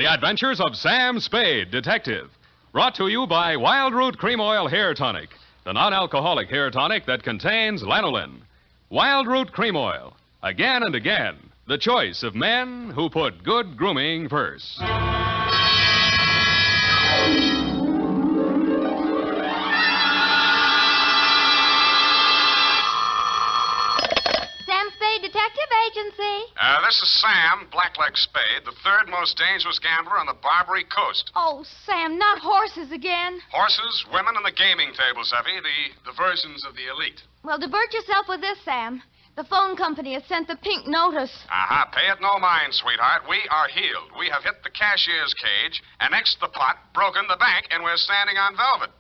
The Adventures of Sam Spade, Detective. Brought to you by Wild Root Cream Oil Hair Tonic, the non-alcoholic hair tonic that contains lanolin. Wild Root Cream Oil. Again and again, the choice of men who put good grooming first. Detective Agency. This is Sam, Blackleg Spade, the third most dangerous gambler on the Barbary Coast. Oh, Sam, not horses again. Horses, women, and the gaming tables, Effie, the versions of the elite. Well, divert yourself with this, Sam. The phone company has sent the pink notice. Pay it no mind, sweetheart. We are healed. We have hit the cashier's cage, annexed the pot, broken the bank, and we're standing on velvet.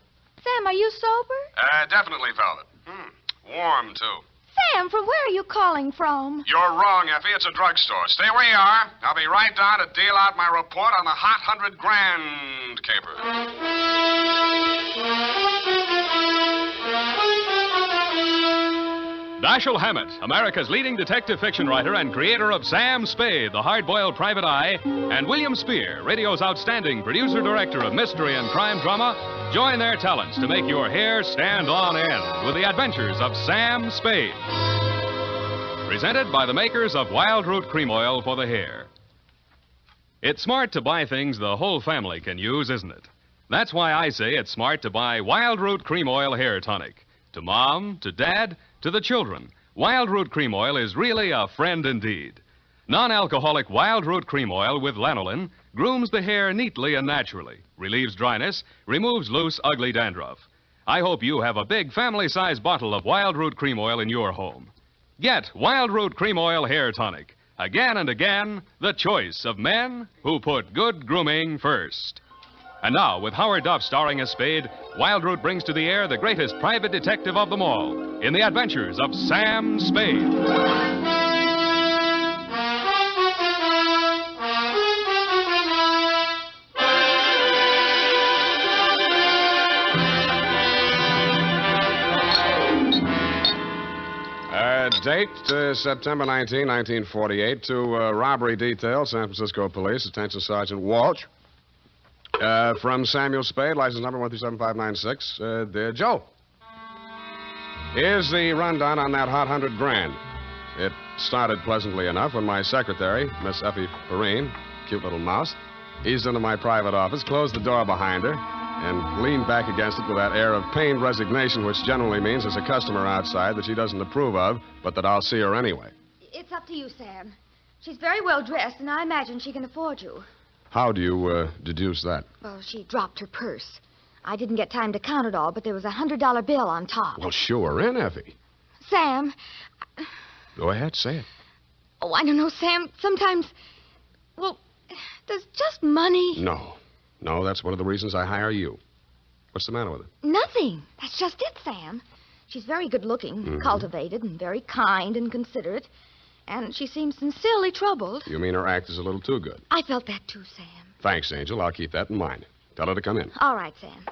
Sam, are you sober? Definitely velvet. Warm, too. Sam, from where are you calling from? You're wrong, Effie. It's a drugstore. Stay where you are. I'll be right down to deal out my report on the hot 100 grand caper. Dashiell Hammett, America's leading detective fiction writer and creator of Sam Spade, the hard-boiled private eye, and William Spier, radio's outstanding producer-director of mystery and crime drama, join their talents to make your hair stand on end with the Adventures of Sam Spade. Presented by the makers of Wild Root Cream Oil for the hair. It's smart to buy things the whole family can use, isn't it? That's why I say it's smart to buy Wild Root Cream Oil Hair Tonic. To Mom, to Dad, to the children, Wild Root Cream Oil is really a friend indeed. Non-alcoholic Wild Root Cream Oil with lanolin grooms the hair neatly and naturally, relieves dryness, removes loose, ugly dandruff. I hope you have a big family-sized bottle of Wild Root Cream Oil in your home. Get Wild Root Cream Oil Hair Tonic. Again and again, the choice of men who put good grooming first. And now, with Howard Duff starring as Spade, Wild Root brings to the air the greatest private detective of them all in the Adventures of Sam Spade. Date, September 19, 1948, to robbery detail, San Francisco Police, attention Sergeant Walsh. From Samuel Spade, license number 1375596. Dear Joe, here's the rundown on that hot 100 grand. It started pleasantly enough when my secretary, Miss Effie Perrine, cute little mouse, eased into my private office, closed the door behind her, and leaned back against it with that air of pained resignation, which generally means there's a customer outside that she doesn't approve of, but that I'll see her anyway. It's up to you, Sam. She's very well dressed, and I imagine she can afford you. How do you deduce that? Well, she dropped her purse. I didn't get time to count it all, but there was a $100 bill on top. Well, sure in, Effie. Sam. Go ahead, say it. Oh, I don't know, Sam. Sometimes, well, does just money... No, that's one of the reasons I hire you. What's the matter with her? Nothing. That's just it, Sam. She's very good-looking, cultivated, and very kind and considerate. And she seems sincerely troubled. You mean her act is a little too good? I felt that too, Sam. Thanks, Angel. I'll keep that in mind. Tell her to come in. All right, Sam.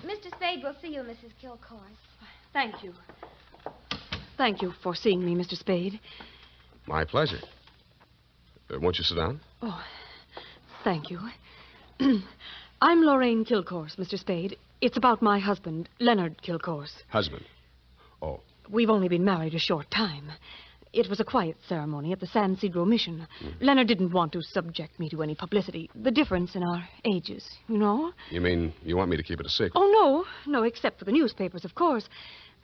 Mr. Spade will see you, Mrs. Kilcourse. Thank you. Thank you for seeing me, Mr. Spade. My pleasure. Won't you sit down? Oh, thank you. I'm Lurene Kilcourse, Mr. Spade. It's about my husband, Leonard Kilcourse. Husband? Oh. We've only been married a short time. It was a quiet ceremony at the San Sidro Mission. Leonard didn't want to subject me to any publicity. The difference in our ages, you know? You mean you want me to keep it a secret? Oh, no, except for the newspapers, of course.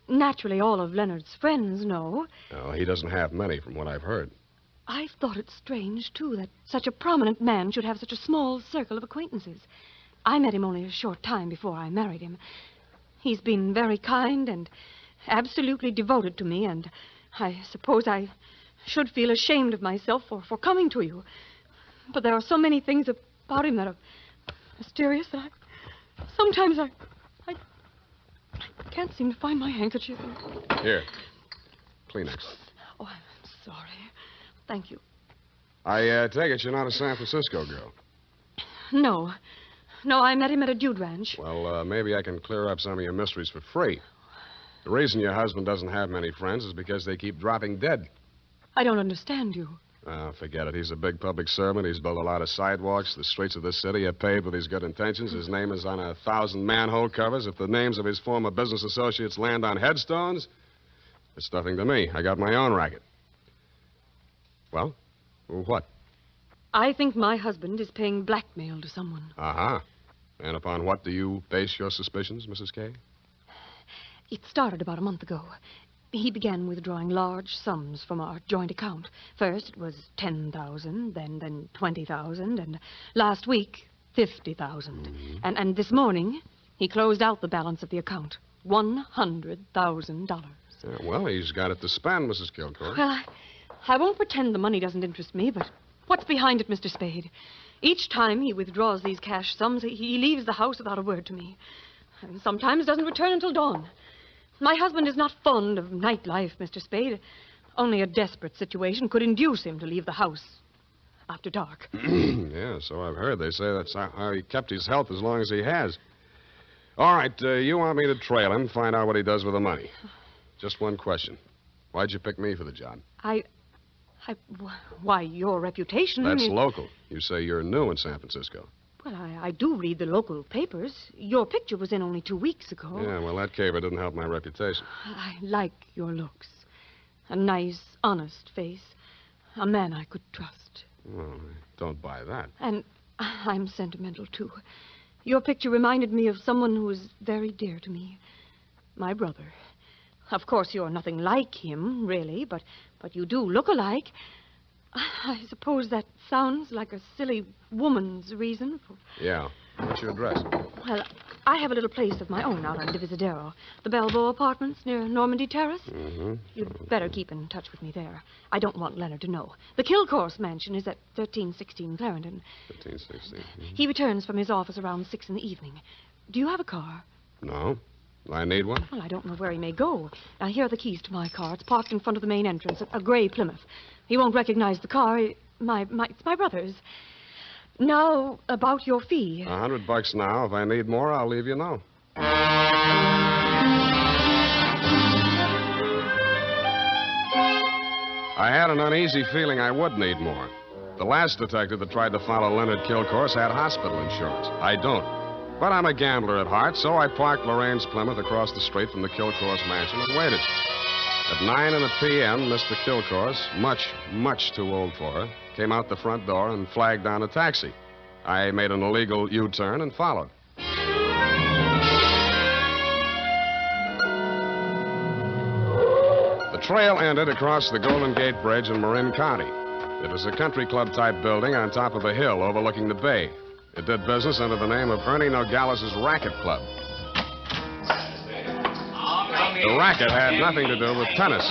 Naturally, all of Leonard's friends know. Oh, he doesn't have many, from what I've heard. I've thought it strange, too, that such a prominent man should have such a small circle of acquaintances. I met him only a short time before I married him. He's been very kind and absolutely devoted to me, and I suppose I should feel ashamed of myself for coming to you. But there are so many things about him that are mysterious that sometimes I can't seem to find my handkerchief. Here. Kleenex. Oh, I'm sorry. Thank you. I take it you're not a San Francisco girl. No, I met him at a dude ranch. Well, maybe I can clear up some of your mysteries for free. The reason your husband doesn't have many friends is because they keep dropping dead. I don't understand you. Forget it. He's a big public servant. He's built a lot of sidewalks. The streets of this city are paved with his good intentions. His name is on 1,000 manhole covers. If the names of his former business associates land on headstones, it's nothing to me. I got my own racket. Well, what? I think my husband is paying blackmail to someone. Uh-huh. And upon what do you base your suspicions, Mrs. Kay? It started about a month ago. He began withdrawing large sums from our joint account. First, it was $10,000, then $20,000, and last week, $50,000. Mm-hmm. And this morning, he closed out the balance of the account, $100,000. Yeah, well, he's got it to spend, Mrs. Kilcourt. Well, I won't pretend the money doesn't interest me, but what's behind it, Mr. Spade? Each time he withdraws these cash sums, he leaves the house without a word to me, and sometimes doesn't return until dawn. My husband is not fond of nightlife, Mr. Spade. Only a desperate situation could induce him to leave the house after dark. Yeah, so I've heard. They say that's how he kept his health as long as he has. All right, you want me to trail him, find out what he does with the money. Just one question. Why'd you pick me for the job? Why, your reputation... That's is... local. You say you're new in San Francisco. Well, I do read the local papers. Your picture was in only 2 weeks ago. Yeah, well, that caper didn't help my reputation. I like your looks. A nice, honest face. A man I could trust. Well, I don't buy that. And I'm sentimental, too. Your picture reminded me of someone who was very dear to me. My brother. Of course, you're nothing like him, really, but you do look alike. I suppose that sounds like a silly woman's reason for... Yeah. What's your address? Well, I have a little place of my own out on Divisadero. The Balboa Apartments near Normandy Terrace. Mm-hmm. You'd better keep in touch with me there. I don't want Leonard to know. The Kilcourse mansion is at 1316 Clarendon. 1316. Mm-hmm. He returns from his office around 6 in the evening. Do you have a car? No. I need one? Well, I don't know where he may go. Now, here are the keys to my car. It's parked in front of the main entrance, a gray Plymouth. He won't recognize the car. It's my brother's. Now, about your fee. $100 now. If I need more, I'll leave you know. I had an uneasy feeling I would need more. The last detective that tried to follow Leonard Kilcourse had hospital insurance. I don't. But I'm a gambler at heart, so I parked Lurene's Plymouth across the street from the Kilcourse mansion and waited. At 9 p.m., Mr. Kilcourse, much too old for her, came out the front door and flagged down a taxi. I made an illegal U-turn and followed. The trail ended across the Golden Gate Bridge in Marin County. It was a country club-type building on top of a hill overlooking the bay. It did business under the name of Ernie Nogales' Racket Club. The racket had nothing to do with tennis.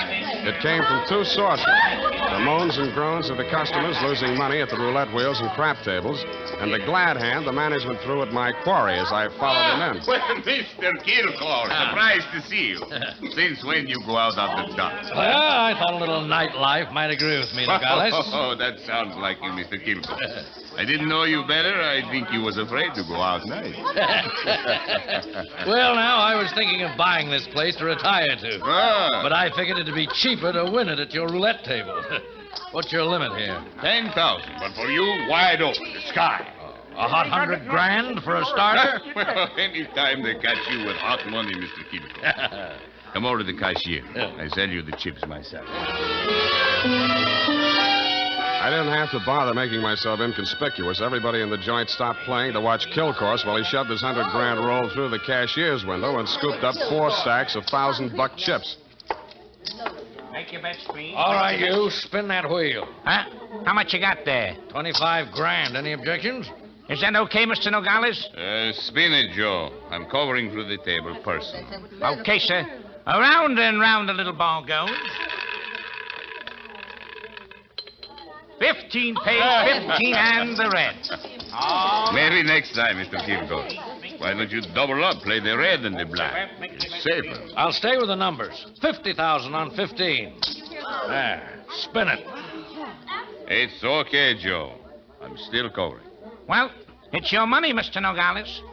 It came from two sources. The moans and groans of the customers losing money at the roulette wheels and crap tables, and the glad hand the management threw at my quarry as I followed him in. Well, Mr. Kilcourse, surprised to see you. Since when you go out on the docks? Well, I thought a little nightlife might agree with me, Nogales. Oh, that sounds like you, Mr. Kilcourse. I didn't know you better. I think you was afraid to go out night. Well, now, I was thinking of buying this place to retire to. Ah. But I figured it'd be cheaper to win it at your roulette table. What's your limit here? 10,000, but for you, wide open, the sky. A hot $100,000 for a starter? Well, any time they catch you with hot money, Mr. Kilcourse. Come over to the cashier. I sell you the chips myself. I didn't have to bother making myself inconspicuous. Everybody in the joint stopped playing to watch Kilcourse while he shoved his $100,000 roll through the cashier's window and scooped up 4 stacks of $1,000 chips. Make your bets, please. All right, you, spin that wheel. Huh? How much you got there? $25,000. Any objections? Is that okay, Mr. Nogales? Spin it, Joe. I'm covering through the table personally. Okay, sir. Around and round the little ball goes. 15 pays 15 and the red. Maybe next time, Mr. Kilcourse. Why don't you double up, play the red and the black? It's safer. I'll stay with the numbers. 50,000 on 15. There. Spin it. It's okay, Joe. I'm still covering. Well, it's your money, Mr. Nogales.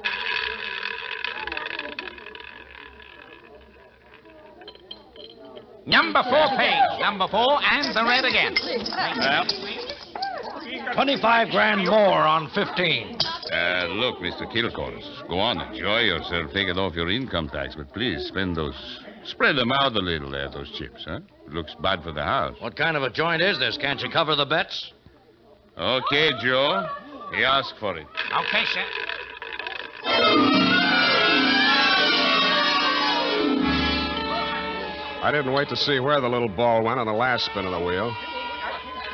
Number 4 page. Number 4 and the red again. 25 grand more on 15. Look, Mr. Kilcourse, go on, enjoy yourself. Take it off your income tax, but please spread them out a little there, those chips, huh? It looks bad for the house. What kind of a joint is this? Can't you cover the bets? Okay, Joe. He asked for it. Okay, sir. I didn't wait to see where the little ball went on the last spin of the wheel.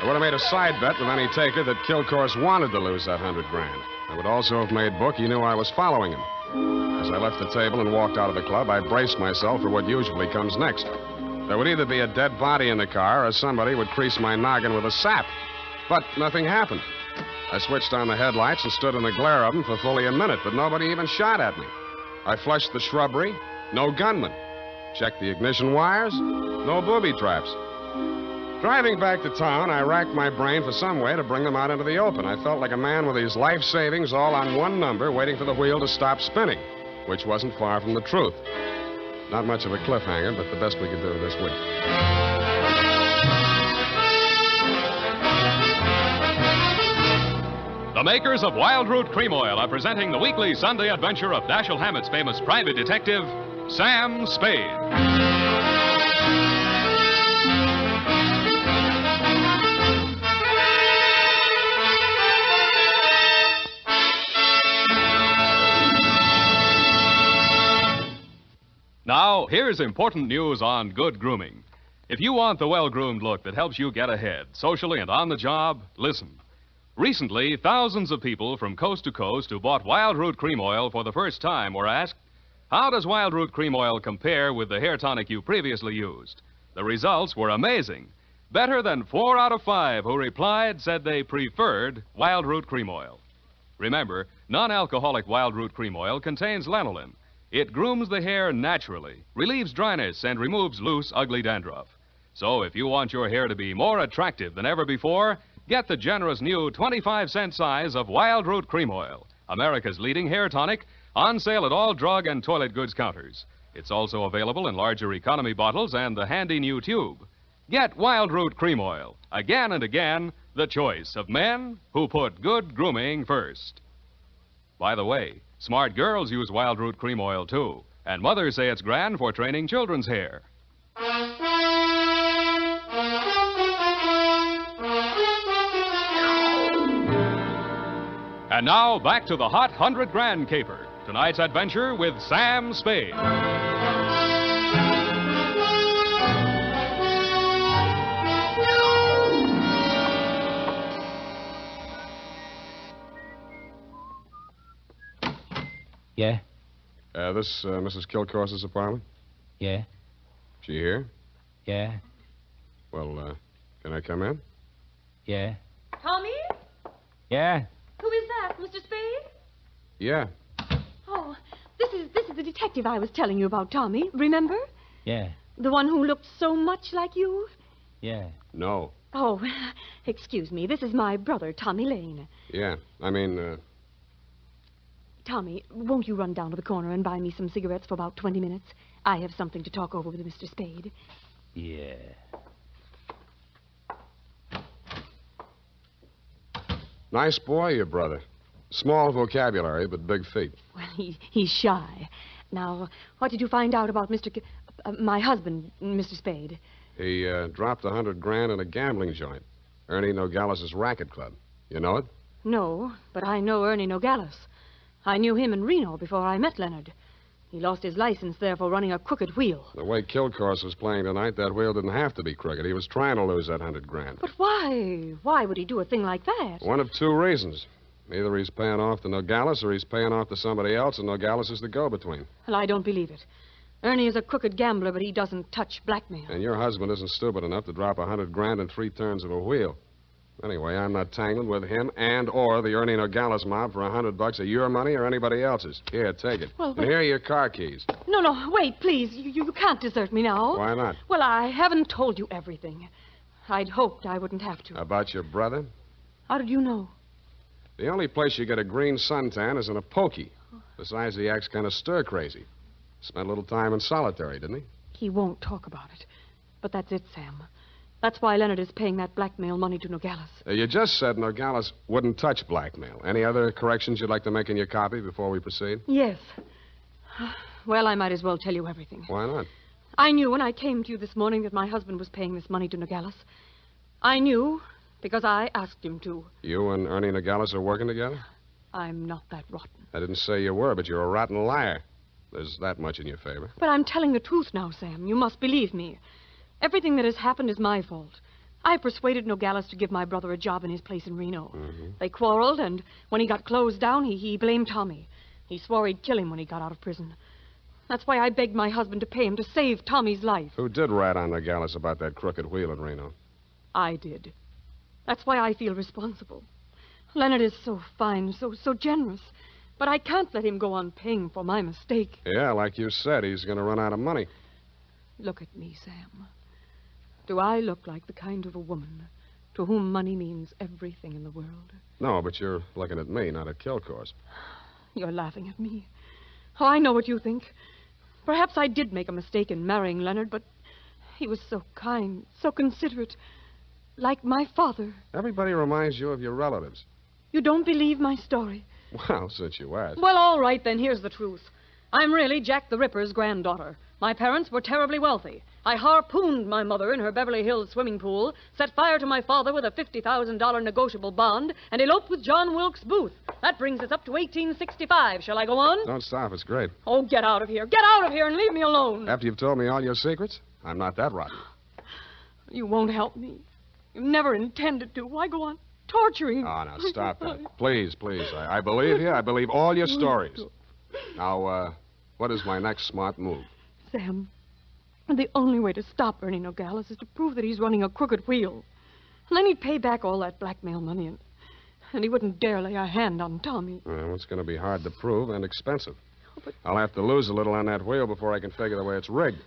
I would have made a side bet with any taker that Kilcourse wanted to lose that 100 grand. I would also have made book he knew I was following him. As I left the table and walked out of the club, I braced myself for what usually comes next. There would either be a dead body in the car or somebody would crease my noggin with a sap. But nothing happened. I switched on the headlights and stood in the glare of them for fully a minute, but nobody even shot at me. I flushed the shrubbery. No gunman. Checked the ignition wires. No booby traps. Driving back to town, I racked my brain for some way to bring them out into the open. I felt like a man with his life savings all on one number, waiting for the wheel to stop spinning, which wasn't far from the truth. Not much of a cliffhanger, but the best we could do this week. The makers of Wild Root Cream Oil are presenting the weekly Sunday adventure of Dashiell Hammett's famous private detective, Sam Spade. Now, here's important news on good grooming. If you want the well-groomed look that helps you get ahead, socially and on the job, listen. Recently, thousands of people from coast to coast who bought Wild Root Cream Oil for the first time were asked, how does Wild Root Cream Oil compare with the hair tonic you previously used? The results were amazing. Better than 4 out of 5 who replied said they preferred Wild Root Cream Oil. Remember, non-alcoholic Wild Root Cream Oil contains lanolin. It grooms the hair naturally, relieves dryness, and removes loose, ugly dandruff. So if you want your hair to be more attractive than ever before, get the generous new 25-cent size of Wild Root Cream Oil, America's leading hair tonic, on sale at all drug and toilet goods counters. It's also available in larger economy bottles and the handy new tube. Get Wild Root Cream Oil, again and again, the choice of men who put good grooming first. By the way, smart girls use Wild Root Cream Oil, too, and mothers say it's grand for training children's hair. And now, back to the hot 100 grand caper. Tonight's adventure with Sam Spade. Yeah? This Mrs. Kilcourse's apartment? Yeah? She here? Yeah? Well, can I come in? Yeah? Tommy? Yeah? Who is that, Mr. Spade? Yeah. Oh, this is the detective I was telling you about, Tommy. Remember? Yeah? The one who looked so much like you? Yeah? No. Oh, excuse me. This is my brother, Tommy Lane. Yeah. Tommy, won't you run down to the corner and buy me some cigarettes for about 20 minutes? I have something to talk over with Mr. Spade. Yeah. Nice boy, your brother. Small vocabulary, but big feet. Well, he's shy. Now, what did you find out about my husband, Mr. Spade? He dropped 100 grand in a gambling joint. Ernie Nogales' racket club. You know it? No, but I know Ernie Nogales. I knew him in Reno before I met Leonard. He lost his license there for running a crooked wheel. The way Kilcourse was playing tonight, that wheel didn't have to be crooked. He was trying to lose that 100 grand. But why? Why would he do a thing like that? One of two reasons. Either he's paying off to Nogales or he's paying off to somebody else, and Nogales is the go-between. Well, I don't believe it. Ernie is a crooked gambler, but he doesn't touch blackmail. And your husband isn't stupid enough to drop 100 grand in 3 turns of a wheel. Anyway, I'm not tangled with him and or the Ernie Nogales mob for $100 of your money or anybody else's. Here, take it. Well, and here are your car keys. No, wait, please. You can't desert me now. Why not? Well, I haven't told you everything. I'd hoped I wouldn't have to. About your brother? How did you know? The only place you get a green suntan is in a pokey. Besides, he acts kind of stir-crazy. Spent a little time in solitary, didn't he? He won't talk about it. But that's it, Sam. That's why Leonard is paying that blackmail money to Nogales. You just said Nogales wouldn't touch blackmail. Any other corrections you'd like to make in your copy before we proceed? Yes. Well, I might as well tell you everything. Why not? I knew when I came to you this morning that my husband was paying this money to Nogales. I knew because I asked him to. You and Ernie Nogales are working together? I'm not that rotten. I didn't say you were, but you're a rotten liar. There's that much in your favor. But I'm telling the truth now, Sam. You must believe me. Everything that has happened is my fault. I persuaded Nogales to give my brother a job in his place in Reno. Mm-hmm. They quarreled, and when he got closed down, he blamed Tommy. He swore he'd kill him when he got out of prison. That's why I begged my husband to pay him to save Tommy's life. Who did rat on Nogales about that crooked wheel in Reno? I did. That's why I feel responsible. Leonard is so fine, so generous. But I can't let him go on paying for my mistake. Yeah, like you said, he's going to run out of money. Look at me, Sam. Do I look like the kind of a woman to whom money means everything in the world? No, but you're looking at me, not at Kilcourse. You're laughing at me. Oh, I know what you think. Perhaps I did make a mistake in marrying Leonard, but he was so kind, so considerate. Like my father. Everybody reminds you of your relatives. You don't believe my story? Well, since you asked. Well, all right, then. Here's the truth. I'm really Jack the Ripper's granddaughter. My parents were terribly wealthy. I harpooned my mother in her Beverly Hills swimming pool, set fire to my father with a $50,000 negotiable bond, and eloped with John Wilkes Booth. That brings us up to 1865. Shall I go on? Don't stop. It's great. Oh, get out of here. Get out of here and leave me alone. After you've told me all your secrets, I'm not that rotten. You won't help me. You never intended to. Why go on torturing? Oh, now, stop that. Please, please. I believe you. I believe all your stories. Now, what is my next smart move? Sam, the only way to stop Ernie Nogales is to prove that he's running a crooked wheel. And then he'd pay back all that blackmail money, and he wouldn't dare lay a hand on Tommy. Well, it's going to be hard to prove and expensive. I'll have to lose a little on that wheel before I can figure the way it's rigged.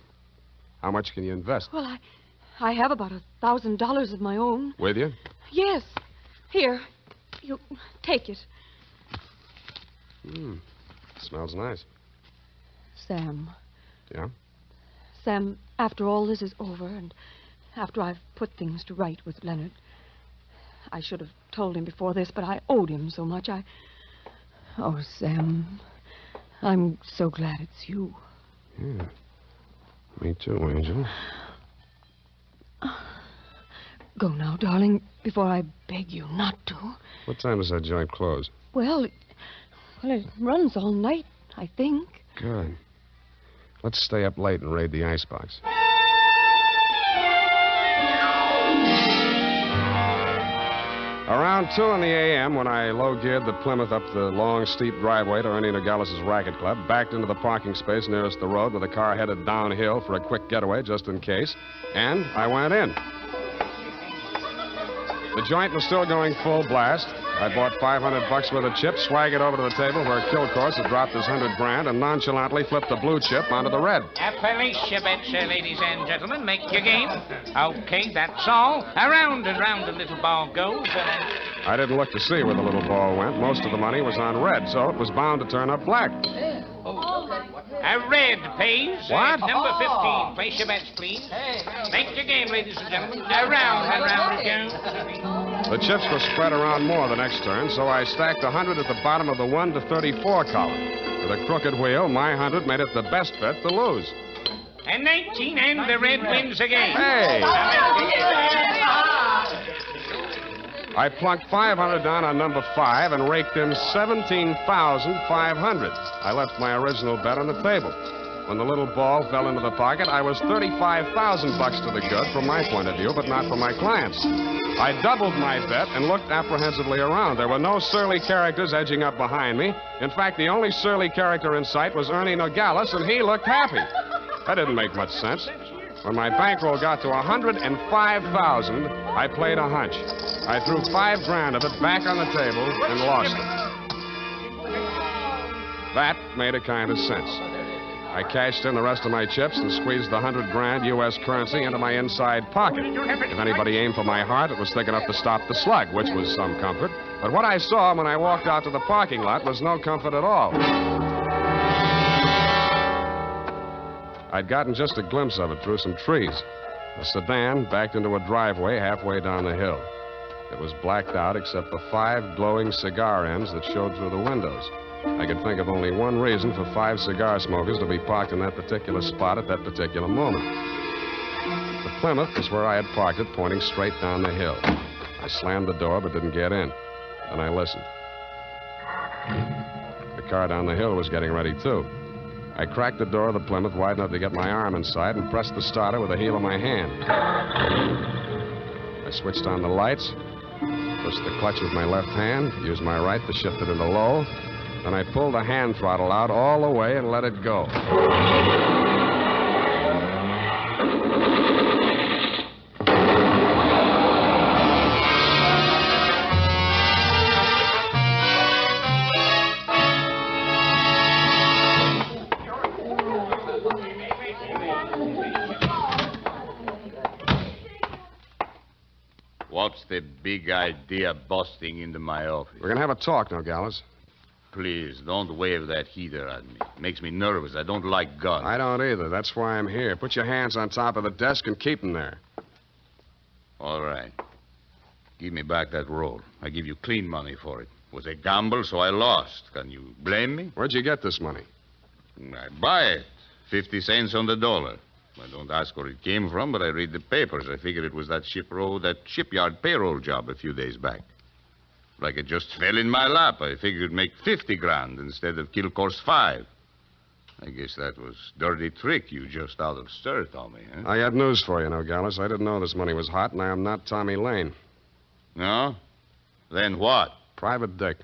How much can you invest? Well, I have about $1,000 of my own. With you? Yes. Here, you take it. Smells nice. Sam. Yeah? Sam, after all this is over, and after I've put things to right with Leonard, I should have told him before this, but I owed him so much. Oh, Sam, I'm so glad it's you. Yeah. Me too, Angel. Go now, darling, before I beg you not to. What time does that joint close? Well, it runs all night, I think. Good. Let's stay up late and raid the icebox. Around 2 a.m., when I low-geared the Plymouth up the long, steep driveway to Ernie Nogales' racket club, backed into the parking space nearest the road with the car headed downhill for a quick getaway just in case, and I went in. The joint was still going full blast. I bought $500 worth of chips, swaggered over to the table where Kilcourse had dropped his $100,000, and nonchalantly flipped the blue chip onto the red. Appalachia bets, ladies and gentlemen. Make your game. Okay, that's all. Around and round the little ball goes. I didn't look to see where the little ball went. Most of the money was on red, so it was bound to turn up black. A red pays. What? Number 15. Place your bets, please. Make your game, ladies and gentlemen. Around and round it goes. The chips were spread around more the next turn, so I stacked 100 at the bottom of the 1 to 34 column. With a crooked wheel, my 100 made it the best bet to lose. And 19, and the red wins again. Hey! I plunked 500 down on number 5 and raked in 17,500. I left my original bet on the table. When the little ball fell into the pocket, I was $35,000 to the good from my point of view, but not from my clients. I doubled my bet and looked apprehensively around. There were no surly characters edging up behind me. In fact, the only surly character in sight was Ernie Nogales, and he looked happy. That didn't make much sense. When my bankroll got to $105,000, I played a hunch. I threw $5,000 of it back on the table and lost it. That made a kind of sense. I cashed in the rest of my chips and squeezed the $100,000 U.S. currency into my inside pocket. If anybody aimed for my heart, it was thick enough to stop the slug, which was some comfort. But what I saw when I walked out to the parking lot was no comfort at all. I'd gotten just a glimpse of it through some trees. The sedan backed into a driveway halfway down the hill. It was blacked out except for 5 glowing cigar ends that showed through the windows. I could think of only one reason for 5 cigar smokers to be parked in that particular spot at that particular moment. The Plymouth was where I had parked it, pointing straight down the hill. I slammed the door but didn't get in. Then I listened. The car down the hill was getting ready, too. I cracked the door of the Plymouth wide enough to get my arm inside and pressed the starter with the heel of my hand. I switched on the lights, pushed the clutch with my left hand, used my right to shift it into low. Then I pulled the hand throttle out all the way and let it go. What's the big idea busting into my office? We're going to have a talk, Nogales. Please, don't wave that heater at me. It makes me nervous. I don't like guns. I don't either. That's why I'm here. Put your hands on top of the desk and keep them there. All right. Give me back that roll. I give you clean money for it. It was a gamble, so I lost. Can you blame me? Where'd you get this money? I buy it. 50 cents on the dollar. I don't ask where it came from, but I read the papers. I figured it was that shipyard payroll job a few days back. Like it just fell in my lap. I figured it'd make 50 grand instead of Kilcore's 5. I guess that was dirty trick you just out of stir, Tommy, huh? I got news for you, Nogales. I didn't know this money was hot, and I am not Tommy Lane. No? Then what? Private Dick.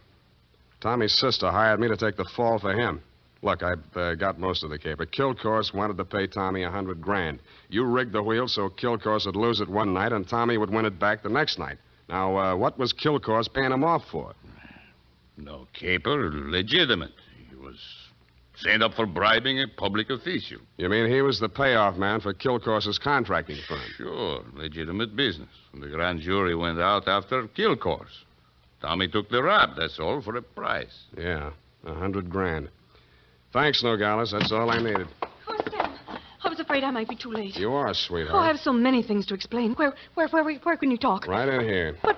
Tommy's sister hired me to take the fall for him. Look, I've got most of the caper. Kilcourse wanted to pay Tommy 100 grand. You rigged the wheel so Kilcourse would lose it one night and Tommy would win it back the next night. Now, what was Kilcourse paying him off for? No caper, legitimate. He was sent up for bribing a public official. You mean he was the payoff man for Kilcourse's contracting firm? Sure, legitimate business. The grand jury went out after Kilcourse. Tommy took the rap, that's all, for a price. Yeah, 100 grand. Thanks, Nogales. That's all I needed. Oh, Sam, I was afraid I might be too late. You are, sweetheart. Oh, I have so many things to explain. Where can you talk? Right in here. But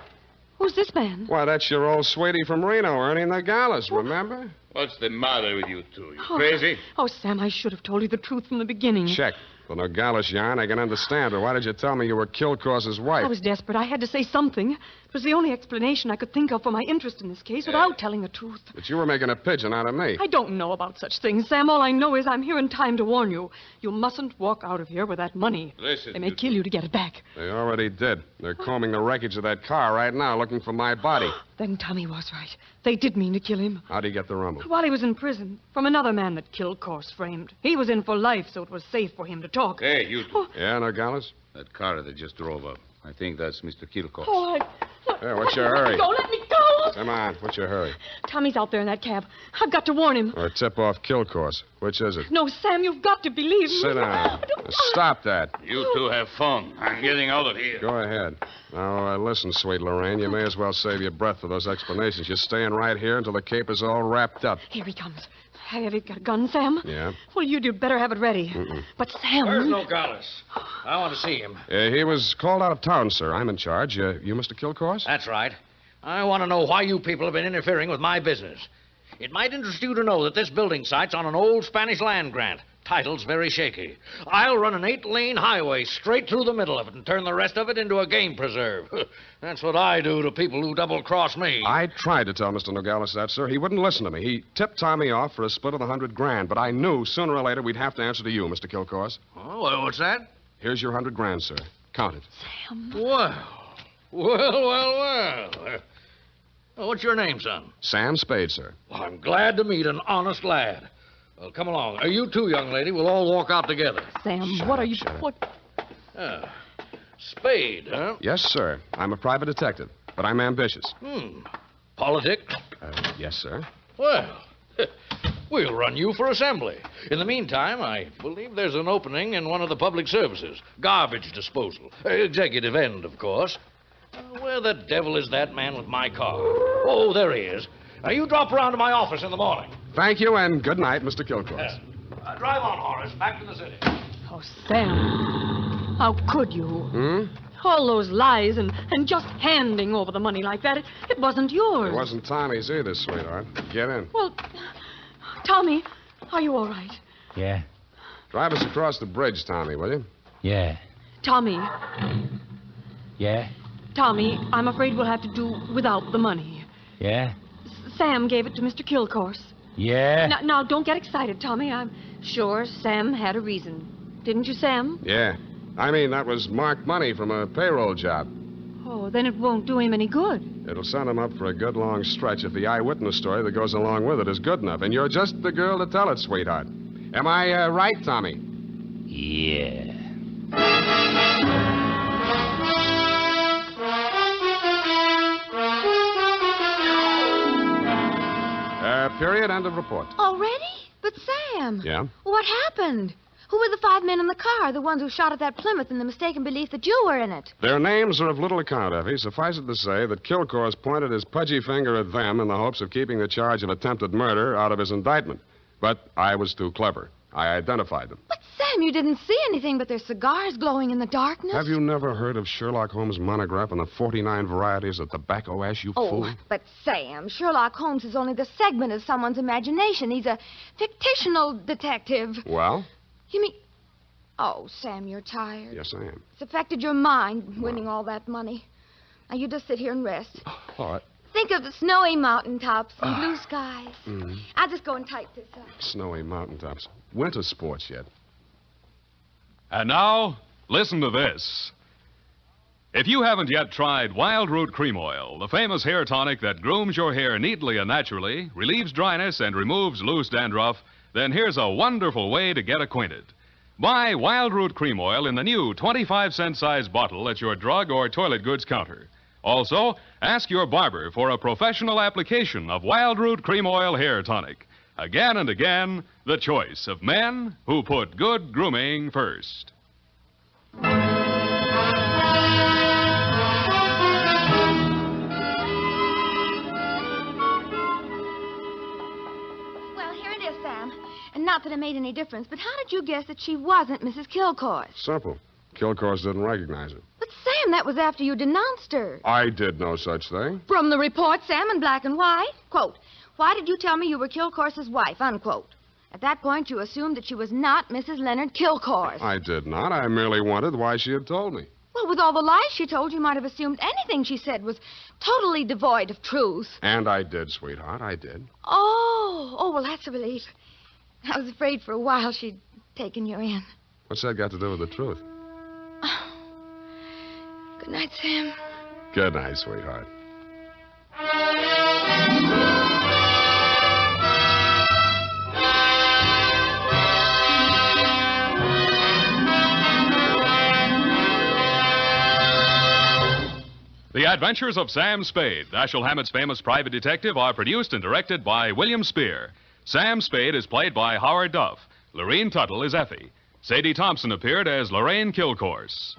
who's this man? Why, that's your old sweetie from Reno, Ernie Nogales, remember? What's the matter with you two? You crazy? Oh, Sam, I should have told you the truth from the beginning. Check. The Nogales yarn, I can understand, but why did you tell me you were Kilcourse's wife? I was desperate. I had to say something. It was the only explanation I could think of for my interest in this case without telling the truth. But you were making a pigeon out of me. I don't know about such things, Sam. All I know is I'm here in time to warn you. You mustn't walk out of here with that money. Listen, they may kill you to get it back. They already did. They're combing the wreckage of that car right now, looking for my body. Then Tommy was right. They did mean to kill him. How'd he get the rumble? While he was in prison, from another man that Kilcourse framed. He was in for life, so it was safe for him to talk. Hey, you two. Oh. Yeah, Nogales? That car that just drove up. I think that's Mr. Kilcourse. Oh, Hey, what's your hurry? Let me go. Come on, what's your hurry? Tommy's out there in that cab. I've got to warn him. Or tip off Kilcourse. Which is it? No, Sam, you've got to believe me. Sit down. Stop that. You two have fun. I'm getting out of here. Go ahead. Now, listen, sweet Lurene, you may as well save your breath for those explanations. You're staying right here until the caper's all wrapped up. Here he comes. Have you got a gun, Sam? Yeah. Well, you'd better have it ready. Mm-mm. But Sam... Where's Nogales? I want to see him. He was called out of town, sir. I'm in charge. You Mr. Kilcourse? That's right. I want to know why you people have been interfering with my business. It might interest you to know that this building site's on an old Spanish land grant. Title's very shaky. I'll run an 8-lane highway straight through the middle of it and turn the rest of it into a game preserve. That's what I do to people who double-cross me. I tried to tell Mr. Nogales that, sir. He wouldn't listen to me. He tipped Tommy off for a split of the 100 grand, but I knew sooner or later we'd have to answer to you, Mr. Kilcourse. Oh, well, what's that? Here's your 100 grand, sir. Count it. Sam. Well. What's your name, son? Sam Spade, sir. Well, I'm glad to meet an honest lad. Well, come along. You too, young lady. We'll all walk out together. Sam, what are you... What? Spade, huh? Yes, sir. I'm a private detective, but I'm ambitious. Politics? Yes, sir. Well, we'll run you for assembly. In the meantime, I believe there's an opening in one of the public services. Garbage disposal. Executive end, of course. Where the devil is that man with my car? Oh, there he is. Now, you drop around to my office in the morning. Thank you, and good night, Mr. Kilcourse. Drive on, Horace. Back to the city. Oh, Sam. How could you? Hmm? All those lies and just handing over the money like that. It wasn't yours. It wasn't Tommy's either, sweetheart. Get in. Well, Tommy, are you all right? Yeah. Drive us across the bridge, Tommy, will you? Yeah. Tommy, Yeah. Tommy, I'm afraid we'll have to do without the money. Yeah. Sam gave it to Mr. Kilcourse. Yeah. Now, don't get excited, Tommy. I'm sure Sam had a reason. Didn't you, Sam? Yeah. I mean, that was marked money from a payroll job. Oh, then it won't do him any good. It'll send him up for a good long stretch if the eyewitness story that goes along with it is good enough. And you're just the girl to tell it, sweetheart. Am I right, Tommy? Yeah. Period. End of report. Already? But Sam. Yeah? What happened? Who were the 5 men in the car, the ones who shot at that Plymouth in the mistaken belief that you were in it? Their names are of little account, Effie. Suffice it to say that Kilcourse pointed his pudgy finger at them in the hopes of keeping the charge of attempted murder out of his indictment. But I was too clever. I identified them. But, Sam, you didn't see anything but their cigars glowing in the darkness. Have you never heard of Sherlock Holmes' monograph on the 49 varieties of tobacco ash, you fool? Oh, but, Sam, Sherlock Holmes is only the segment of someone's imagination. He's a fictional detective. Well? You mean... Oh, Sam, you're tired. Yes, I am. It's affected your mind, winning all that money. Now, you just sit here and rest. All right. Think of the snowy mountaintops and blue skies. Mm-hmm. I'll just go and type this up. Snowy mountaintops. Winter sports yet. And now, listen to this. If you haven't yet tried Wild Root Cream Oil, the famous hair tonic that grooms your hair neatly and naturally, relieves dryness, and removes loose dandruff, then here's a wonderful way to get acquainted. Buy Wild Root Cream Oil in the new 25-cent size bottle at your drug or toilet goods counter. Also, ask your barber for a professional application of Wild Root Cream Oil Hair Tonic. Again and again, the choice of men who put good grooming first. Well, here it is, Sam. And not that it made any difference, but how did you guess that she wasn't Mrs. Kilcourse? Simple. Kilcourse didn't recognize her. But, Sam, that was after you denounced her. I did no such thing. From the report, Sam, in black and white. Quote, why did you tell me you were Kilcourse's wife? Unquote. At that point, you assumed that she was not Mrs. Leonard Kilcourse. I did not. I merely wondered why she had told me. Well, with all the lies she told, you might have assumed anything she said was totally devoid of truth. And I did, sweetheart. I did. Oh, well, that's a relief. I was afraid for a while she'd taken you in. What's that got to do with the truth? Good night, Sam. Good night, sweetheart. The Adventures of Sam Spade, Dashiell Hammett's famous private detective, are produced and directed by William Spier. Sam Spade is played by Howard Duff. Lurene Tuttle is Effie. Sadie Thompson appeared as Lorraine Kilcourse.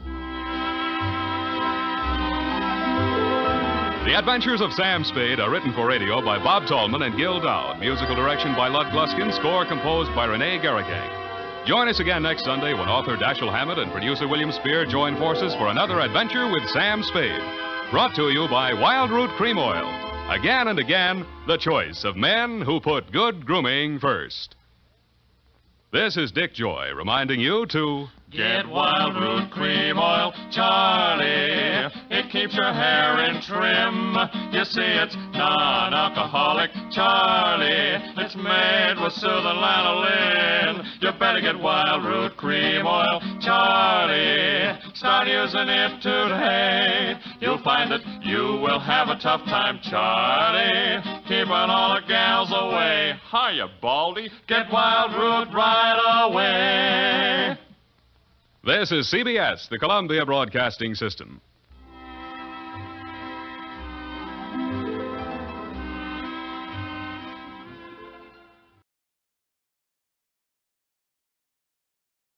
The Adventures of Sam Spade are written for radio by Bob Tallman and Gil Dowd. Musical direction by Lud Gluskin. Score composed by Renee Garrigang. Join us again next Sunday when author Dashiell Hammett and producer William Spier join forces for another adventure with Sam Spade. Brought to you by Wild Root Cream Oil. Again and again, the choice of men who put good grooming first. This is Dick Joy reminding you to... Get Wild Root Cream Oil, Charlie. It keeps your hair in trim. You see, it's non-alcoholic, Charlie. It's made with soothing lanolin. You better get Wild Root Cream Oil, Charlie. Start using it today. You'll find that you will have a tough time, Charlie. Keeping all the gals away. Hiya, Baldy. Get Wild Root right away. This is CBS, the Columbia Broadcasting System.